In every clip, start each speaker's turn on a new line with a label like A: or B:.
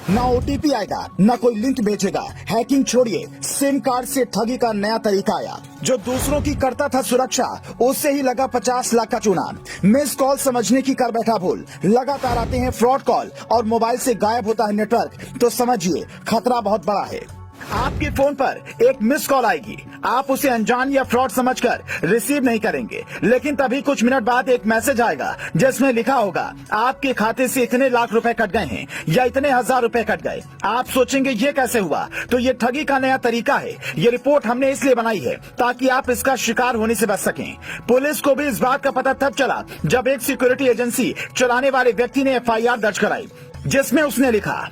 A: ना ओटीपी आएगा, ना कोई लिंक भेजेगा। हैकिंग छोड़िए, सिम कार्ड से ठगी का नया तरीका आया। जो दूसरों की करता था सुरक्षा, उससे ही लगा 50 लाख का चूना। मिस कॉल समझने की कर बैठा भूल। लगातार आते हैं फ्रॉड कॉल और मोबाइल से गायब होता है नेटवर्क, तो समझिए खतरा बहुत बड़ा है। आपके फोन पर एक मिस कॉल आएगी, आप उसे अनजान या फ्रॉड समझकर रिसीव नहीं करेंगे, लेकिन तभी कुछ मिनट बाद एक मैसेज आएगा जिसमें लिखा होगा आपके खाते से इतने लाख रुपए कट गए हैं या इतने हजार रुपए कट गए। आप सोचेंगे ये कैसे हुआ, तो ये ठगी का नया तरीका है। ये रिपोर्ट हमने इसलिए बनाई है ताकि आप इसका शिकार होने से बच सकें। पुलिस को भी इस बात का पता तब चला जब एक सिक्योरिटी एजेंसी चलाने वाले व्यक्ति ने FIR दर्ज कराई, जिसमें उसने लिखा,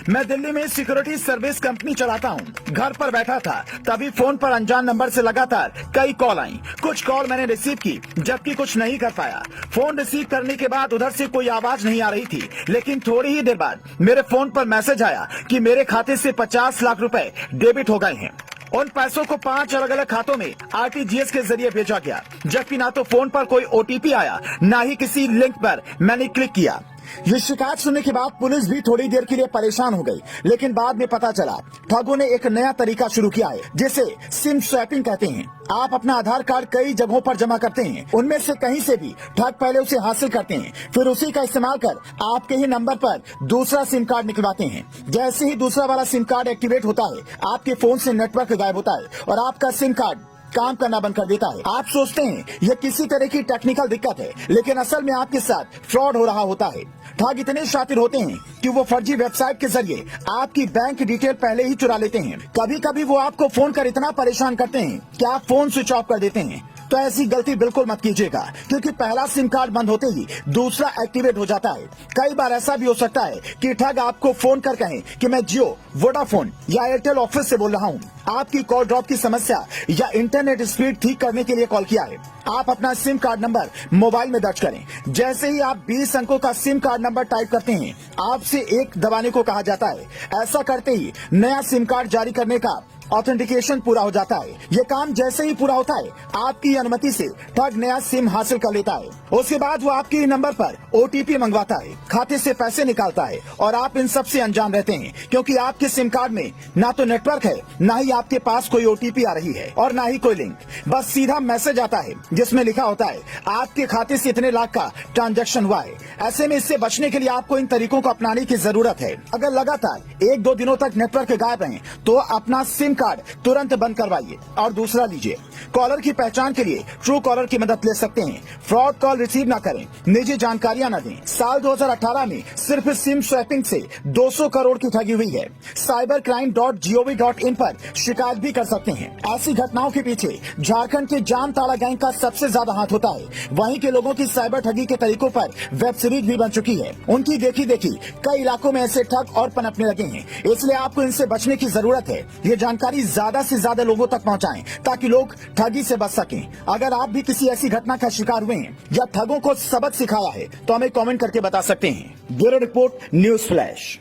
A: मैं दिल्ली में सिक्योरिटी सर्विस कंपनी चलाता हूँ। घर पर बैठा था, तभी फोन पर अनजान नंबर से लगातार कई कॉल आई। कुछ कॉल मैंने रिसीव की, जबकि कुछ नहीं कर पाया। फोन रिसीव करने के बाद उधर से कोई आवाज नहीं आ रही थी, लेकिन थोड़ी ही देर बाद मेरे फोन पर मैसेज आया कि मेरे खाते से 50 लाख रुपए डेबिट हो गए हैं। उन पैसों को 5 अलग-अलग खातों में RTGS के जरिए भेजा गया, जबकि ना तो फोन पर कोई OTP आया, ना ही किसी लिंक पर मैंने क्लिक किया। ये शिकायत सुनने के बाद पुलिस भी थोड़ी देर के लिए परेशान हो गई, लेकिन बाद में पता चला ठगों ने एक नया तरीका शुरू किया है, जिसे सिम स्वैपिंग कहते हैं। आप अपना आधार कार्ड कई जगहों पर जमा करते हैं, उनमें से कहीं से भी ठग पहले उसे हासिल करते हैं, फिर उसी का इस्तेमाल कर आपके ही नंबर पर दूसरा सिम कार्ड निकलवाते हैं। जैसे ही दूसरा वाला सिम कार्ड एक्टिवेट होता है, आपके फोन से नेटवर्क गायब होता है और आपका सिम कार्ड काम करना बंद कर देता है। आप सोचते हैं ये किसी तरह की टेक्निकल दिक्कत है, लेकिन असल में आपके साथ फ्रॉड हो रहा होता है। ठग इतने शातिर होते हैं कि वो फर्जी वेबसाइट के जरिए आपकी बैंक डिटेल पहले ही चुरा लेते हैं। कभी कभी वो आपको फोन कर इतना परेशान करते हैं कि आप फोन स्विच ऑफ कर देते हैं। तो ऐसी गलती बिल्कुल मत कीजिएगा, क्योंकि पहला सिम कार्ड बंद होते ही दूसरा एक्टिवेट हो जाता है। कई बार ऐसा भी हो सकता है कि ठग आपको फोन कर कहें कि मैं जियो, वोडाफोन या एयरटेल ऑफिस से बोल रहा हूँ। आपकी कॉल ड्रॉप की समस्या या इंटरनेट स्पीड ठीक करने के लिए कॉल किया है। आप अपना सिम कार्ड नंबर मोबाइल में दर्ज करें। जैसे ही आप 20 अंकों का सिम कार्ड नंबर टाइप करते हैं, आपसे एक दबाने को कहा जाता है। ऐसा करते ही नया सिम कार्ड जारी करने का ऑथेंटिकेशन पूरा हो जाता है। ये काम जैसे ही पूरा होता है, आपकी अनुमति से ठग नया सिम हासिल कर लेता है। उसके बाद वो आपके नंबर पर OTP मंगवाता है, खाते से पैसे निकालता है और आप इन सब से अनजान रहते हैं, क्योंकि आपके सिम कार्ड में ना तो नेटवर्क है, ना ही आपके पास कोई OTP आ रही है और ना ही कोई लिंक। बस सीधा मैसेज आता है जिसमें लिखा होता है आपके खाते से इतने लाख का ट्रांजैक्शन हुआ है। ऐसे में इससे बचने के लिए आपको इन तरीकों को अपनाने की जरूरत है। अगर लगातार 1-2 दिनों तक नेटवर्क गायब रहे, तो अपना सिम कार्ड तुरंत बंद करवाइए और दूसरा लीजिए। कॉलर की पहचान के लिए ट्रू कॉलर की मदद ले सकते हैं। फ्रॉड कॉल रिसीव ना करें, निजी जानकारियां न दें। साल 2018 में सिर्फ सिम स्वैपिंग से 200 करोड़ की ठगी हुई है। cybercrime.gov.in पर शिकायत भी कर सकते हैं। ऐसी घटनाओं के पीछे झारखंड के जामताड़ा गैंग का सबसे ज्यादा हाथ होता है। वहीं के लोगों की साइबर ठगी के तरीकों पर वेब सीरीज भी बन चुकी है। उनकी देखी देखी कई इलाकों में ऐसे ठग और पनपने लगे हैं, इसलिए आपको इनसे बचने की जरूरत है। ये जानकारी ज्यादा से ज्यादा लोगों तक पहुंचाएं, ताकि लोग ठगी से बच सकें। अगर आप भी किसी ऐसी घटना का शिकार हुए हैं या ठगों को सबक सिखाया है, तो हमें कमेंट करके बता सकते हैं। Bureau report, news flash.